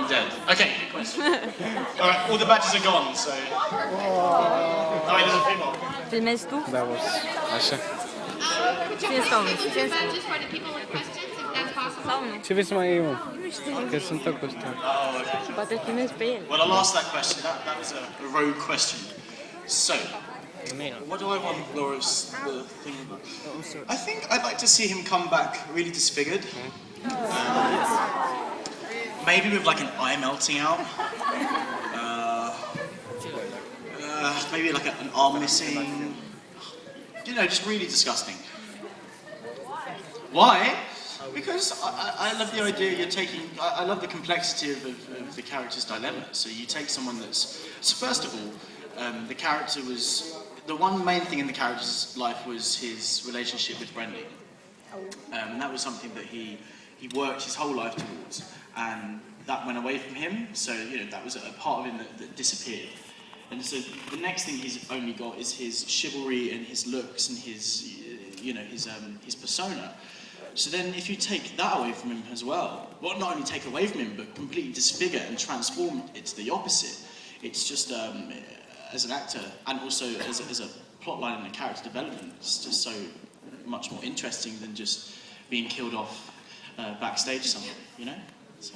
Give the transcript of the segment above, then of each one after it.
dead. Okay, good question. Alright, all the badges are gone, so... Oh, wait, there's a few more. Filmezi tu? Da, boss. Așa. Could you please give us badges for the people with questions, if that's possible? Sau nu? Ce vrei să mai iei, mă? Nu știu. Că sunt tot cu ăsta. Oh, okay. Poate filmezi pe el. Well, I'll ask that question. That was a rogue question. So, what do I want Laura's the thing about? I think I'd like to see him come back really disfigured. Maybe with like an eye melting out. Maybe like an arm missing. You know, just really disgusting. Why? Because I love the idea you're taking. I love the complexity of the character's dilemma. So you take someone that's. So first of all, the character was. The one main thing in the character's life was his relationship with Brendan. And that was something that he worked his whole life towards. And that went away from him. So, you know, that was a part of him that disappeared. And so the next thing he's only got is his chivalry and his looks and his, you know, his persona. So then if you take that away from him as well, well, not only take away from him, but completely disfigure and transform it to the opposite, it's just, as an actor and also as a plotline and a character development, it's just so much more interesting than just being killed off backstage somewhere, you know? So.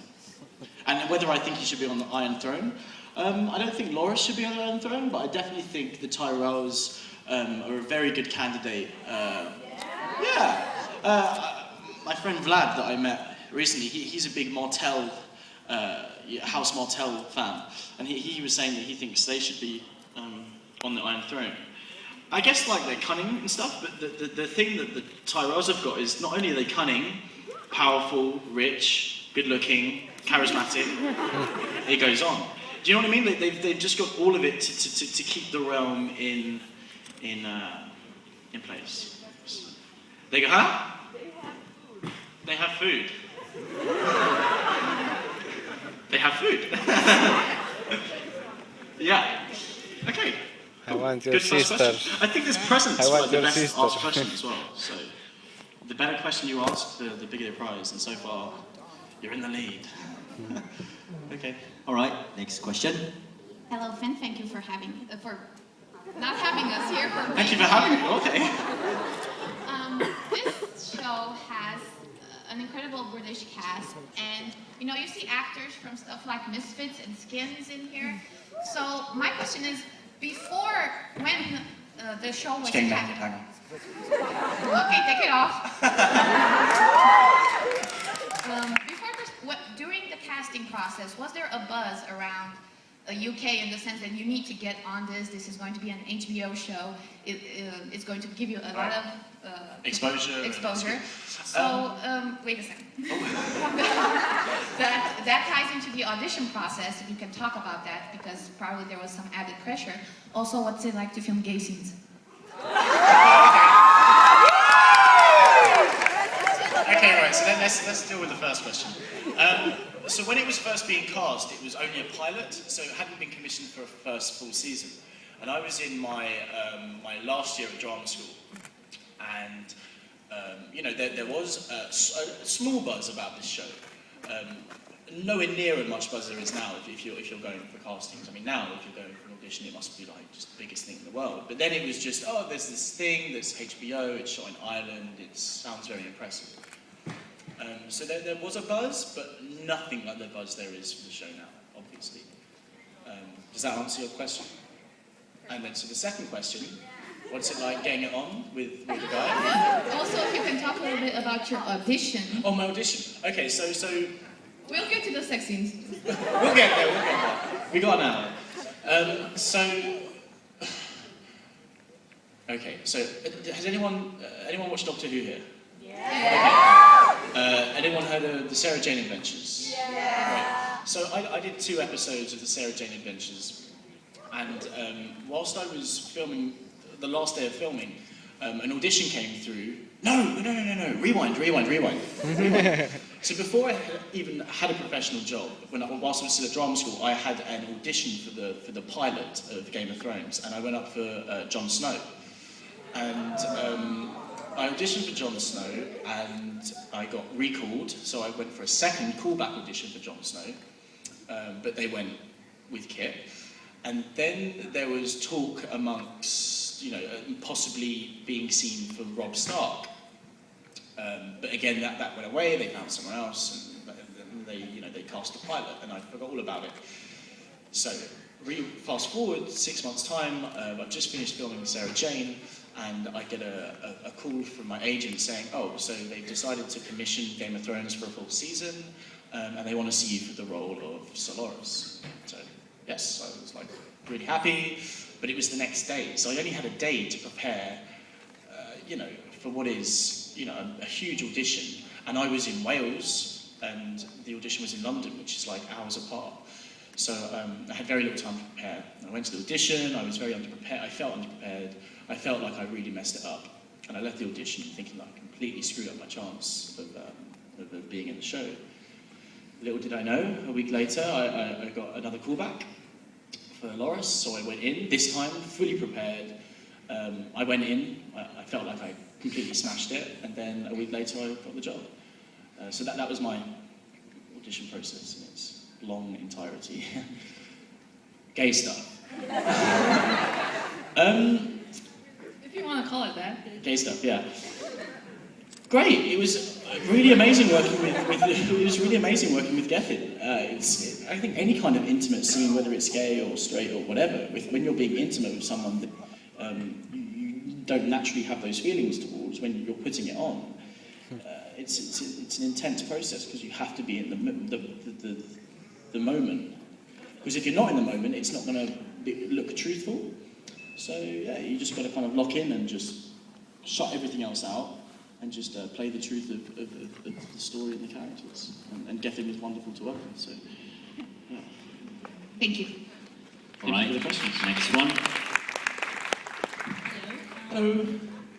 And whether I think he should be on the Iron Throne, I don't think Loras should be on the Iron Throne, but I definitely think the Tyrells are a very good candidate. My friend Vlad that I met recently, he's a big Martell, House Martell fan, and he was saying that he thinks they should be on the Iron Throne. I guess like they're cunning and stuff, but the thing that the Tyrells have got is not only are they cunning, powerful, rich, good-looking, charismatic, it goes on. Do you know what I mean? They've just got all of it to keep the realm in place. They go, huh? They have food. They have food. Yeah. Okay. I want your Good first sister. question. I think this presents I want were the your best sister. asked question as well. So, the better question you ask, the bigger the prize. And so far, you're in the lead. Okay. All right, next question. Hello, Finn. Thank you for not having us here. Thank you for having me. Okay. This show has an incredible British cast, and you know, you see actors from stuff like Misfits and Skins in here. So my question is, when the show was okay, take it off. During the casting process, was there a buzz around the UK in the sense that you need to get on this? This is going to be an HBO show. It's going to give you a lot of exposure. So wait a second. that ties into the audition process. If you can talk about that, because probably there was some added pressure. Also, what's it like to film gay scenes? Okay, right. So then let's deal with the first question. So when it was first being cast, it was only a pilot, so it hadn't been commissioned for a first full season. And I was in my last year at drama school, and you know, there was a small buzz about this show. Nowhere near as much buzz there is now if you're going for castings. I mean, now if you're going for an audition, it must be like just the biggest thing in the world. But then it was just, oh, there's this thing, there's HBO, it's shot in Ireland, it sounds very impressive. So there was a buzz, but nothing like the buzz there is for the show now, obviously. Does that answer your question? And then, so the second question, what's it like getting it on with the guy? Also, if you can talk a little bit about your audition. Oh, my audition. Okay, so... We'll get to the sex scenes. We'll get there. We got an hour. Okay, so has anyone watched Doctor Who here? Yeah. Anyone heard of the Sarah Jane Adventures? Yeah. Right. So I did 2 episodes of the Sarah Jane Adventures, and whilst I was filming, the last day of filming, an audition came through. No, rewind. So before I even had a professional job, whilst I was still at drama school, I had an audition for the pilot of Game of Thrones, and I went up for Jon Snow. And I auditioned for Jon Snow, and I got recalled, so I went for a second callback audition for Jon Snow. but they went with Kit. And then there was talk amongst, possibly being seen for Robb Stark. But again, that went away. They found someone else, and they cast a pilot, and I forgot all about it. So, fast forward 6 months' time. I've just finished filming Sarah Jane, and I get a call from my agent saying, "Oh, so they've decided to commission Game of Thrones for a full season, and they want to see you for the role of Sir Loras." So, yes, I was like really happy, but it was the next day, so I only had a day to prepare, for what is, a huge audition. And I was in Wales, and the audition was in London, which is like hours apart. So I had very little time to prepare. I went to the audition. I was very underprepared. I felt underprepared. I felt like I really messed it up, and I left the audition thinking that I completely screwed up my chance of being in the show. Little did I know, a week later, I got another callback for Loras, so I went in, this time fully prepared. I went in, I felt like I completely smashed it, and then a week later I got the job. So that was my audition process in its long entirety. Gay stuff. If you want to call it that. Gay stuff, yeah. Great. It was really amazing working with Gethin. I think any kind of intimate scene, whether it's gay or straight or whatever, when you're being intimate with someone that you don't naturally have those feelings towards when you're putting it on, it's an intense process because you have to be in the moment. Because if you're not in the moment, it's not going to look truthful. So yeah, you just got to kind of lock in and just shut everything else out and just play the truth of the story and the characters. And Gethin was wonderful to work with. So yeah. Thank you. All right. Next one. Hello.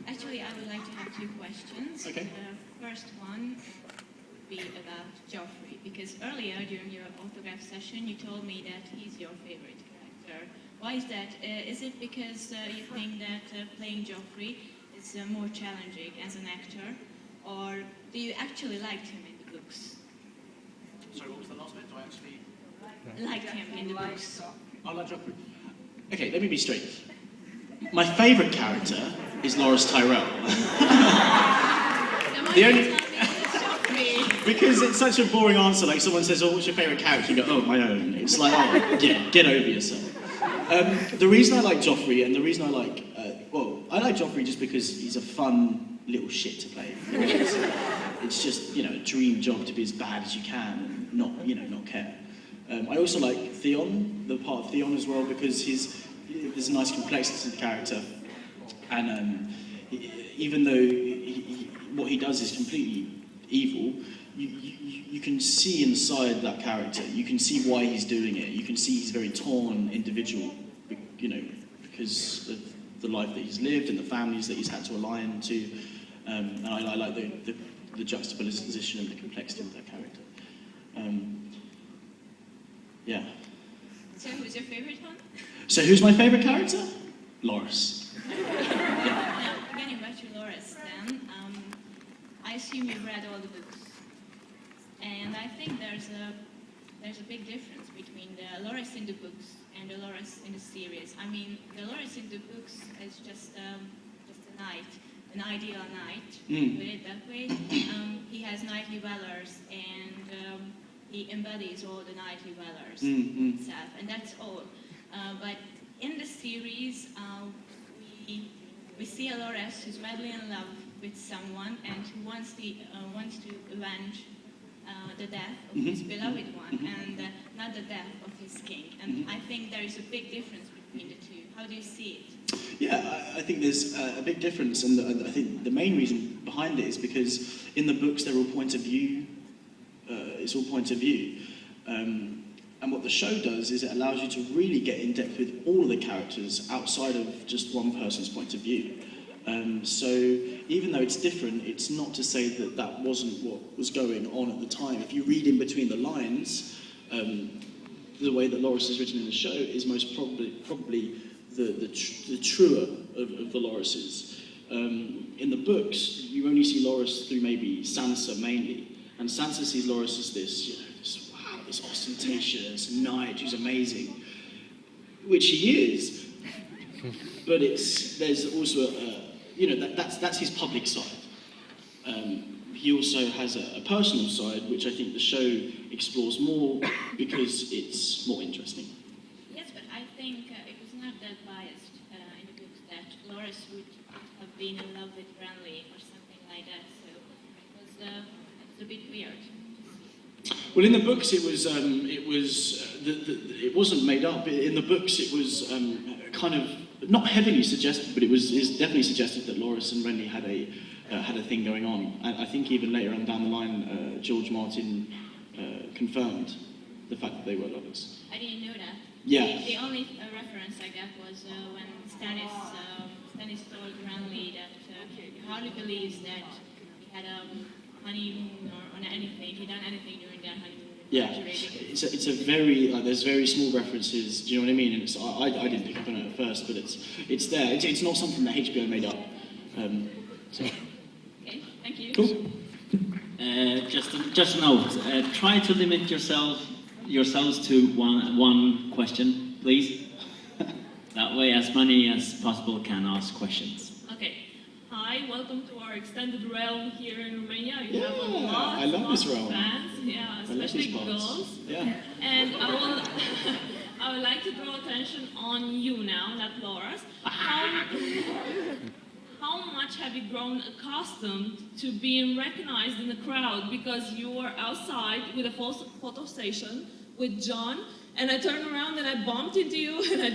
Actually, I would like to have two questions. Okay. The first one would be about Joffrey, because earlier during your autograph session, you told me that he's your favorite character. Why is that? Is it because you think that playing Joffrey is more challenging as an actor, or do you actually like him in the books? Sorry, what was the last bit? Do I actually... Liked him in the books. I like Joffrey. Okay, let me be straight. My favourite character is Loras Tyrell. The only... Because it's such a boring answer, like someone says, "Oh, what's your favourite character?" You go, "Oh, my own." It's like, oh, yeah, get over yourself. The reason I like Joffrey, and the reason I like, I like Joffrey just because he's a fun little shit to play. It's just, a dream job to be as bad as you can and not care. I also like Theon, the part of Theon as well, because there's a nice complexity to the character, and even though what he does is completely evil, you can see inside that character. You can see why he's doing it. You can see he's a very torn individual, because of the life that he's lived and the families that he's had to align to. And I like the juxtaposition and the complexity of that character. Yeah. So who's your favorite one? So who's my favourite character? Loras. Yeah. Getting back to Loras then, I assume you've read all the books. And I think there's a big difference between the Loras in the books and the Loras in the series. I mean, the Loras in the books is just a knight, an ideal knight, put it that way. He has knightly valors, and he embodies all the knightly valors himself, and that's all. But in the series, we see a Loras who's madly in love with someone and who wants to avenge the death of his beloved one, and not the death of his king. And I think there is a big difference between the two. How do you see it? Yeah, I think there's a big difference, and I think the main reason behind it is because in the books they're all point of view. It's all point of view. And what the show does is it allows you to really get in depth with all of the characters outside of just one person's point of view. So even though it's different, it's not to say that that wasn't what was going on at the time. If you read in between the lines, the way that Loras is written in the show is most probably the truer of the Lorases. In the books, you only see Loras through maybe Sansa mainly, and Sansa sees Loras as this this ostentatious knight who's amazing, which he is. But there's also that's his public side. He also has a personal side, which I think the show explores more because it's more interesting. Yes, but I think it was not that biased in the books that Loras would have been in love with Renly or something like that. So it was a bit weird. Well, in the books, it wasn't made up. In the books, it was kind of not heavily suggested, but it's definitely suggested that Loras and Renly had a thing going on. And I think even later on down the line, George Martin confirmed the fact that they were lovers. I didn't know that. Yeah. The only reference I got was when Stannis told Renly that he hardly believes that he had a honeymoon or anything. He done anything during that honeymoon. Yeah, it's a very there's very small references. Do you know what I mean? And I didn't pick up on it at first, but it's there. It's not something that HBO made up. So. Okay, thank you. Cool. Just a note. Try to limit yourselves to one question, please. That way, as many as possible can ask questions. Okay. Hi, welcome to our extended realm here in Romania. You have a Yeah, lot, I love this realm. of fans, yeah, especially girls. Yeah. And I would like to draw attention on you now, not Loras. How much have you grown accustomed to being recognized in the crowd? Because you were outside with a photo station with John, and I turned around and I bumped into you and I